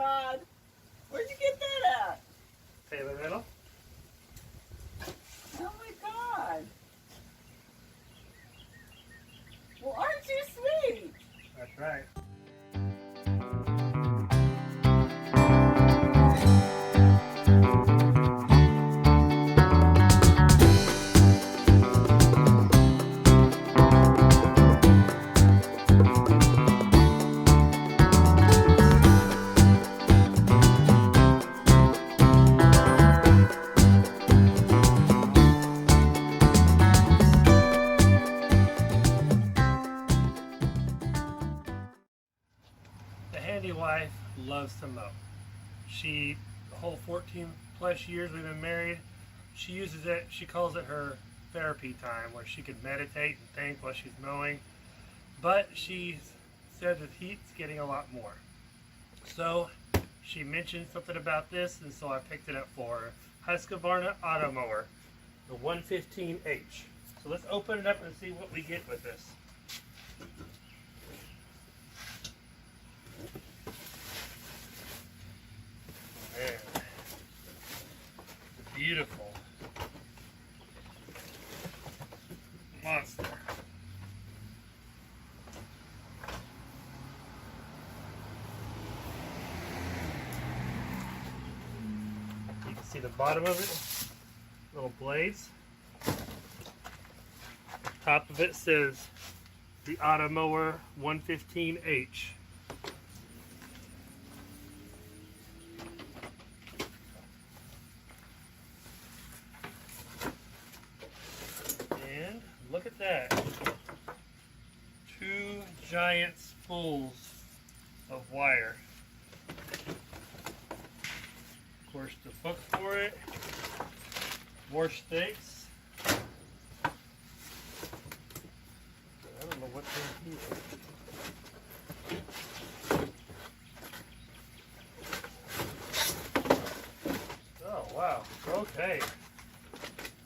God. Where'd you get that at? Taylor Rental. Oh my God. Well, aren't you sweet? That's right. The handy wife loves to mow. The whole 14 plus years we've been married, she uses it, she calls it her therapy time, where she can meditate and think while she's mowing. But she said the heat's getting a lot more. So she mentioned something about this, and so I picked it up for her. Husqvarna Auto mower, the 115H. So let's open it up and see what we get with this. Man, beautiful monster. You can see the bottom of it, little blades. Top of it says the Auto mower 115H. And look at that. 2 giant spools of wire. Of course, the hook for it, more stakes. I don't know what's in here. Oh wow, okay.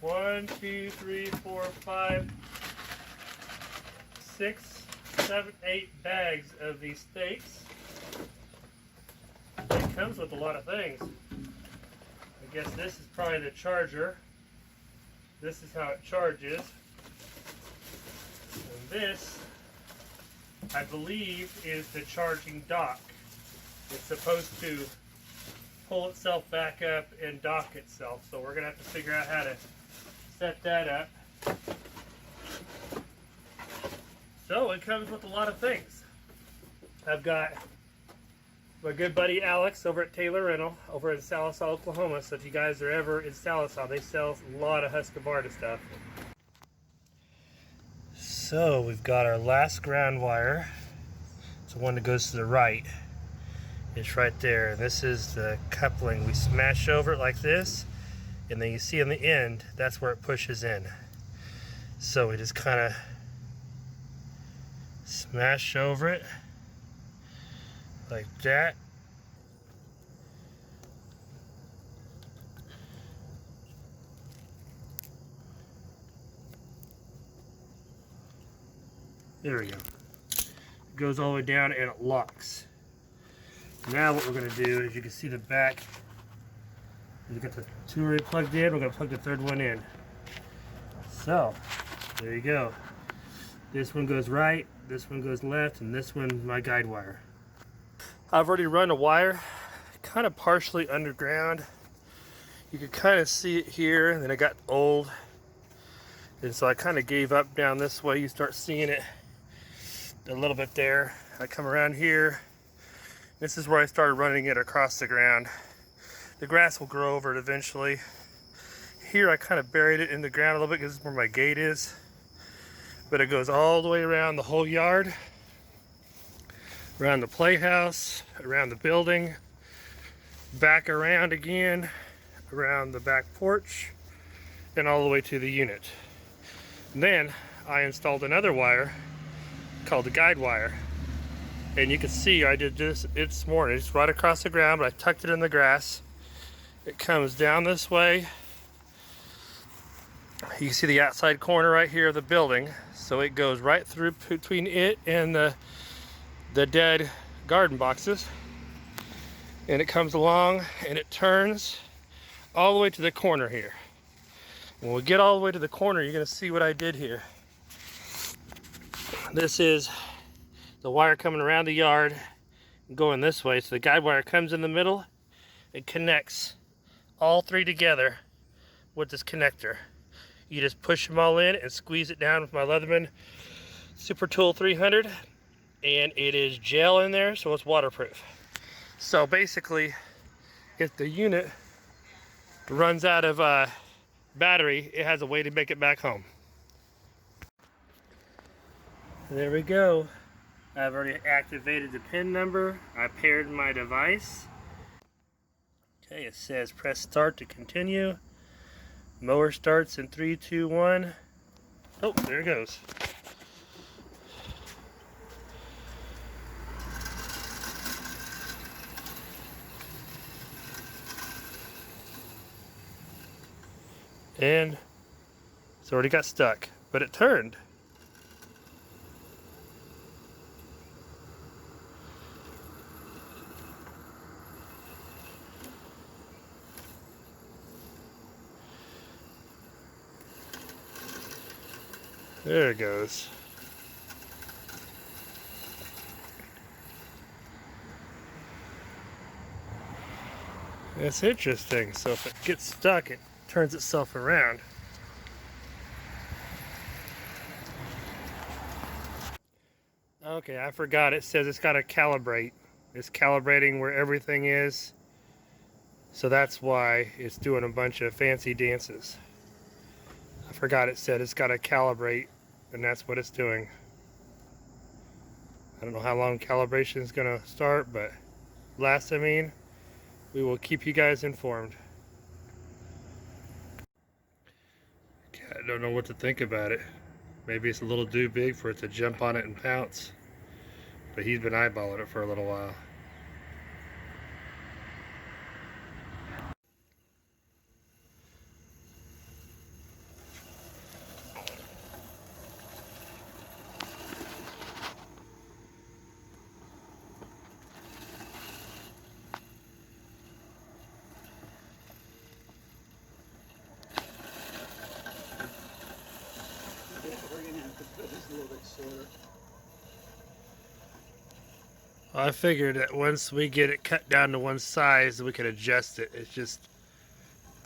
1, 2, 3, 4, 5, 6, 7, 8 bags of these stakes. It comes with a lot of things. I guess this is probably the charger. This is how it charges. And this, I believe, is the charging dock. It's supposed to pull itself back up and dock itself. So we're going to have to figure out how to set that up. So it comes with a lot of things. I've got my good buddy Alex over at Taylor Rental over in Sallisaw, Oklahoma. So if you guys are ever in Sallisaw, they sell a lot of Husqvarna stuff. So we've got our last ground wire. It's the one that goes to the right. It's right there. This is the coupling. We smash over it like this, and then you see on the end, that's where it pushes in. So we just kind of smash over it like that. There we go. It goes all the way down and it locks. Now what we're going to do is, you can see the back, you got the 2 already plugged in, we're going to plug the 3rd one in. So, there you go. This one goes right, this one goes left, and this one's my guide wire. I've already run a wire, kind of partially underground. You can kind of see it here, and then it got old. And so I kind of gave up down this way. You start seeing it a little bit there. I come around here. This is where I started running it across the ground. The grass will grow over it eventually. Here I kind of buried it in the ground a little bit because this is where my gate is. But it goes all the way around the whole yard, around the playhouse, around the building, back around again, around the back porch, and all the way to the unit. And then I installed another wire called the guide wire. And you can see I did this morning. It's right across the ground, but I tucked it in the grass. It comes down this way. You can see the outside corner right here of the building. So it goes right through between it and the dead garden boxes. And it comes along and it turns all the way to the corner here. When we get all the way to the corner, you're gonna see what I did here. This is the wire coming around the yard, going this way. So the guide wire comes in the middle and connects all three together with this connector. You just push them all in and squeeze it down with my Leatherman Super Tool 300, and it is gel in there, so it's waterproof. So basically, if the unit runs out of battery, it has a way to make it back home. There we go. I've already activated the PIN number. I paired my device. Okay, it says press start to continue. Mower starts in 3, 2, 1. Oh, there it goes. And it's already got stuck, but it turned. There it goes. That's interesting. So if it gets stuck, it turns itself around. Okay, I forgot. It says it's got to calibrate. It's calibrating where everything is. So that's why it's doing a bunch of fancy dances. I forgot it said it's got to calibrate, and that's what it's doing. I don't know how long calibration is going to start, but last, I mean, we will keep you guys informed. I don't know what to think about it. Maybe it's a little too big for it to jump on it and pounce. But he's been eyeballing it for a little while. We're gonna have to put this a little bit shorter. I figured that once we get it cut down to one size, we can adjust it. It's just,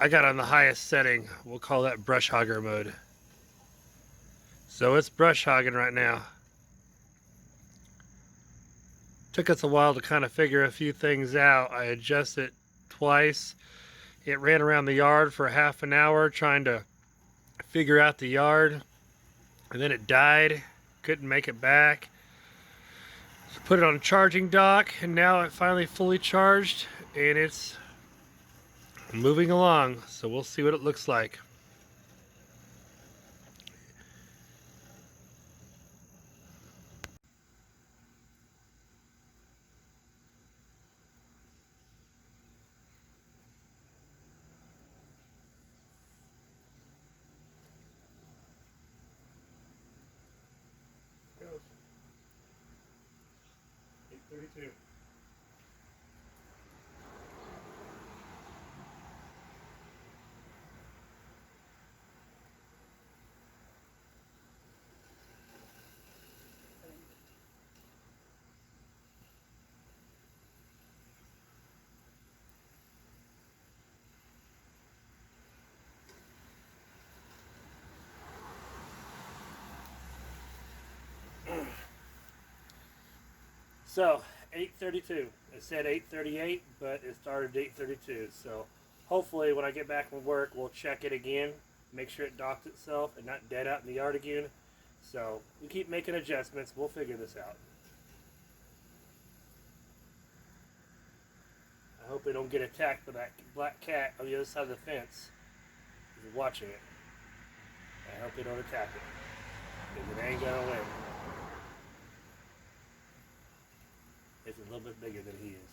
I got on the highest setting. We'll call that brush hogger mode. So it's brush hogging right now. Took us a while to kind of figure a few things out. I adjusted it twice. It ran around the yard for half an hour trying to figure out the yard. And then it died. Couldn't make it back. So put it on a charging dock, and now it finally fully charged, and it's moving along. So we'll see what it looks like. Goes 8:32. So 8:32. It said 8:38, but it started at 8:32. So hopefully when I get back from work, we'll check it again, make sure it docks itself and not dead out in the yard again. So we keep making adjustments. We'll figure this out. I hope we don't get attacked by that black cat on the other side of the fence. He's watching it. I hope they don't attack it, because it ain't gonna win. It's a little bit bigger than he is.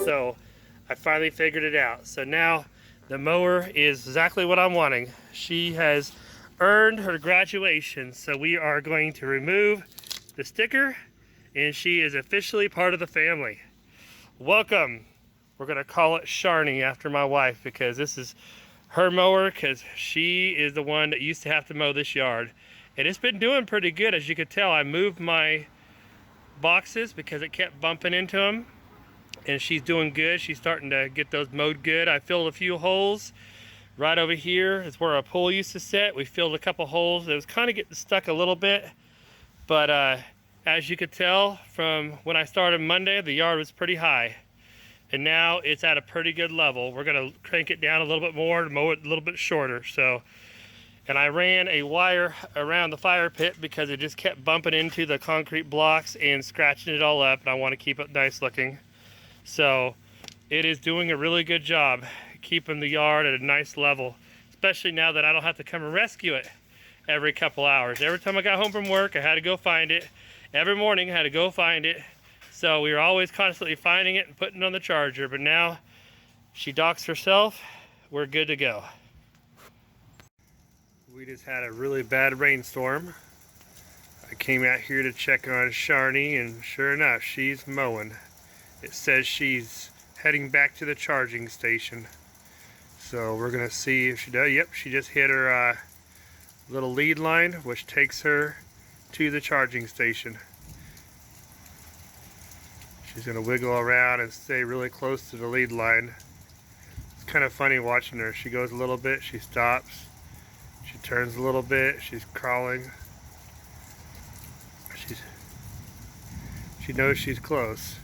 So I finally figured it out. So now the mower is exactly what I'm wanting. She has earned her graduation. So we are going to remove the sticker, and she is officially part of the family. Welcome. We're gonna call it Sharni after my wife, because this is her mower, because she is the one that used to have to mow this yard. And it's been doing pretty good. As you could tell, I moved my boxes because it kept bumping into them, and she's doing good. She's starting to get those mowed good. I filled a few holes. Right over here is where our pole used to sit. We filled a couple holes. It was kind of getting stuck a little bit, but as you could tell from when I started Monday, the yard was pretty high, and now it's at a pretty good level. We're gonna crank it down a little bit more to mow it a little bit shorter. So, and I ran a wire around the fire pit because it just kept bumping into the concrete blocks and scratching it all up, and I want to keep it nice looking. So it is doing a really good job keeping the yard at a nice level, especially now that I don't have to come and rescue it every couple hours. Every time I got home from work, I had to go find it. Every morning I had to go find it. So we were always constantly finding it and putting it on the charger, but now she docks herself, we're good to go. We just had a really bad rainstorm. I came out here to check on Sharni, and sure enough, she's mowing. It says she's heading back to the charging station. So we're gonna see if she does. Yep, she just hit her little lead line, which takes her to the charging station. She's gonna wiggle around and stay really close to the lead line. It's kind of funny watching her. She goes a little bit, she stops, she turns a little bit, she's crawling. She knows she's close.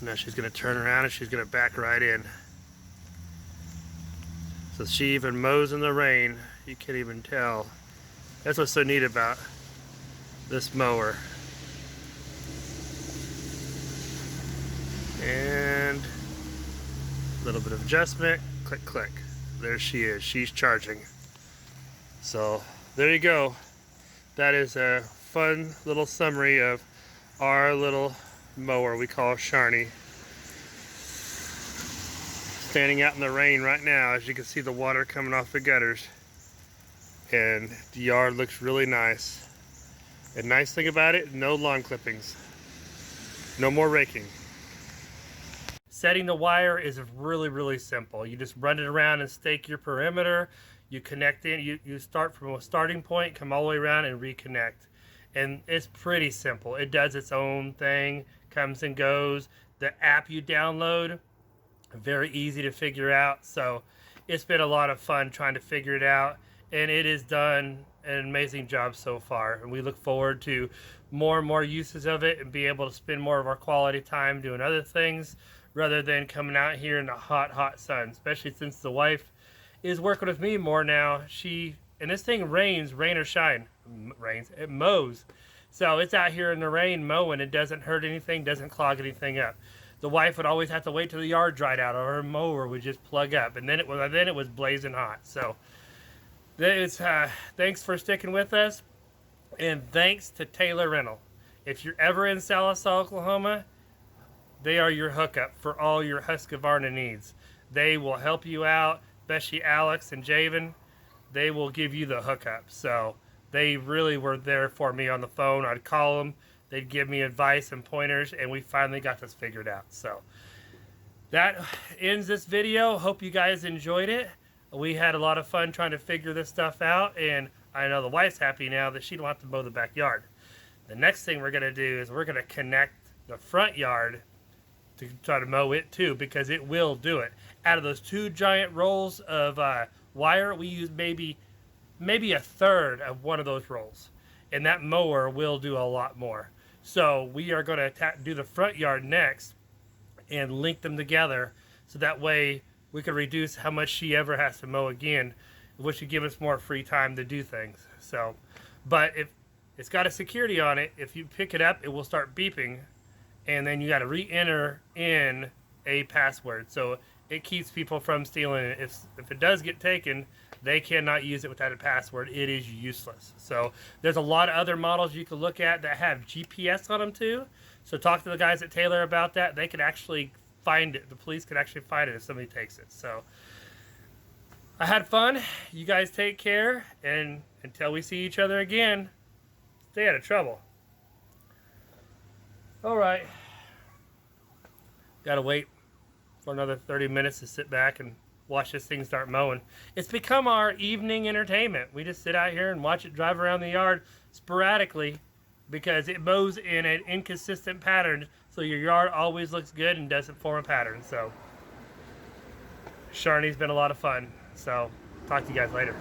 Now she's going to turn around and she's going to back right in. So she even mows in the rain. You can't even tell. That's what's so neat about this mower. And a little bit of adjustment. Click, click. There she is. She's charging. So there you go. That is a fun little summary of our little mower we call Sharni. Standing out in the rain right now, as you can see the water coming off the gutters, and the yard looks really nice. And nice thing about it, no lawn clippings, no more raking. Setting the wire is really simple. You just run it around and stake your perimeter. You connect in, you start from a starting point, come all the way around and reconnect. And it's pretty simple. It does its own thing, comes and goes. The app you download, very easy to figure out. So it's been a lot of fun trying to figure it out, and it has done an amazing job so far. And we look forward to more and more uses of it and be able to spend more of our quality time doing other things rather than coming out here in the hot sun, especially since the wife is working with me more now. And this thing rains, rain or shine, it mows. So it's out here in the rain mowing. It doesn't hurt anything, doesn't clog anything up. The wife would always have to wait till the yard dried out, or her mower would just plug up, and then it was blazing hot. So thanks for sticking with us, and thanks to Taylor Rental. If you're ever in Sallisaw, Oklahoma, they are your hookup for all your Husqvarna needs. They will help you out, especially Alex and Javen. They will give you the hookup. So they really were there for me on the phone. I'd call them, they'd give me advice and pointers, and we finally got this figured out. So that ends this video. Hope you guys enjoyed it. We had a lot of fun trying to figure this stuff out, and I know the wife's happy now that she don't have to mow the backyard. The next thing we're going to do is we're going to connect the front yard to try to mow it too, because it will do it. Out of those 2 giant rolls of wire, we use maybe a third of one of those rolls, and that mower will do a lot more. So we are going to do the front yard next and link them together, so that way we can reduce how much she ever has to mow again, which would give us more free time to do things. So, but if it's got a security on it, if you pick it up, it will start beeping, and then you got to re-enter in a password. So it keeps people from stealing it. If it does get taken, they cannot use it without a password. It is useless. So there's a lot of other models you can look at that have GPS on them too. So talk to the guys at Taylor about that. They can actually find it. The police can actually find it if somebody takes it. So I had fun. You guys take care, and until we see each other again, stay out of trouble. All right. Gotta wait for another 30 minutes to sit back and watch this thing start mowing. It's become our evening entertainment. We just sit out here and watch it drive around the yard sporadically because it mows in an inconsistent pattern, so your yard always looks good and doesn't form a pattern. So Sharney's been a lot of fun. So talk to you guys later.